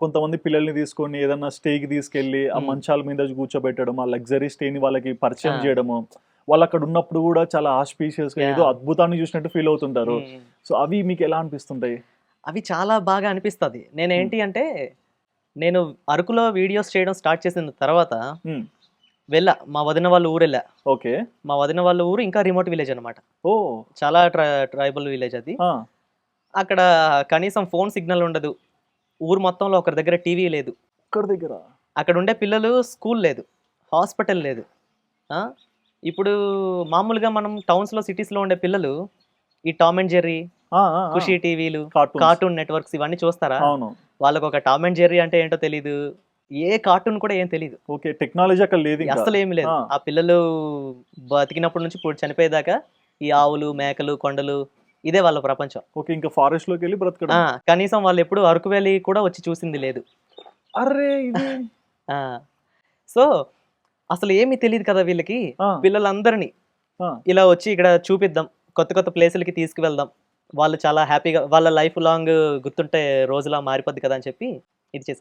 కొంతమంది పిల్లల్ని తీసుకొని ఏదన్నా స్టేకి తీసుకెళ్ళి ఆ మంచాల మీద కూర్చోబెట్టడం, ఆ లగ్జరీ స్టేని వాళ్ళకి పరిచయం ఆ. చేయడము. వాళ్ళు అక్కడ ఉన్నప్పుడు కూడా చాలా ఆస్పీషియస్ గా ఏదో Yeah. అద్భుతాన్ని చూసినట్టు ఫీల్ అవుతుంటారు. సో అవి మీకు ఎలా అనిపిస్తుంటాయి? అవి చాలా బాగా అనిపిస్తది. నేనేంటి అంటే, నేను అరకులో వీడియోస్ చేయడం స్టార్ట్ చేసిన తర్వాత వెళ్ళా. మా వదిన వాళ్ళ ఊరెళ్ళా. ఓకే. మా వదిన వాళ్ళ ఊరు ఇంకా రిమోట్ విలేజ్ అనమాట. ఓ. చాలా ట్రైబల్ విలేజ్ అది. అక్కడ కనీసం ఫోన్ సిగ్నల్ ఉండదు. ఊరు మొత్తంలో ఒకరి దగ్గర టీవీ లేదు. ఇక్కడ దగ్గర అక్కడ ఉండే పిల్లలు స్కూల్ లేదు, హాస్పిటల్ లేదు. ఆ? ఇప్పుడు మామూలుగా మనం టౌన్స్లో సిటీస్లో ఉండే పిల్లలు ఈ టామ్ అండ్ జెర్రీ, ఖుషి టీవీలు, కార్టూన్ నెట్వర్క్స్ ఇవన్నీ చూస్తారా? అవును. వాళ్ళకు ఒక టామ్ అండ్ జెర్రీ అంటే ఏంటో తెలీదు, ఏ కార్టూన్ కూడా ఏం తెలీదు. ఓకే. టెక్నాలజీ అక్కడ లేదు ఇంకా. అస్సలు ఏమి లేదు. ఆ పిల్లలు బతికినప్పటి నుంచి ఇప్పుడు చనిపోయేదాకా ఈ ఆవులు, మేకలు, కొండలు ఇదే వాళ్ళ ప్రపంచం. ఓకే. ఇంకా ఫారెస్ట్ లోకి వెళ్ళి బ్రతకడం. కనీసం వాళ్ళు ఎప్పుడు అరకు వ్యాలీ కూడా వచ్చి చూసింది లేదు. అరే ఇది సో అసలు ఏమీ తెలియదు కదా వీళ్ళకి. పిల్లలందరినీ ఇలా వచ్చి ఇక్కడ చూపిద్దాం, కొత్త కొత్త ప్లేసులకి తీసుకువెళ్దాం, వాళ్ళు చాలా హ్యాపీగా వాళ్ళ లైఫ్ లాంగ్ గుర్తుంటే రోజులా మారిపోద్ది కదా అని చెప్పి ఇది చేసి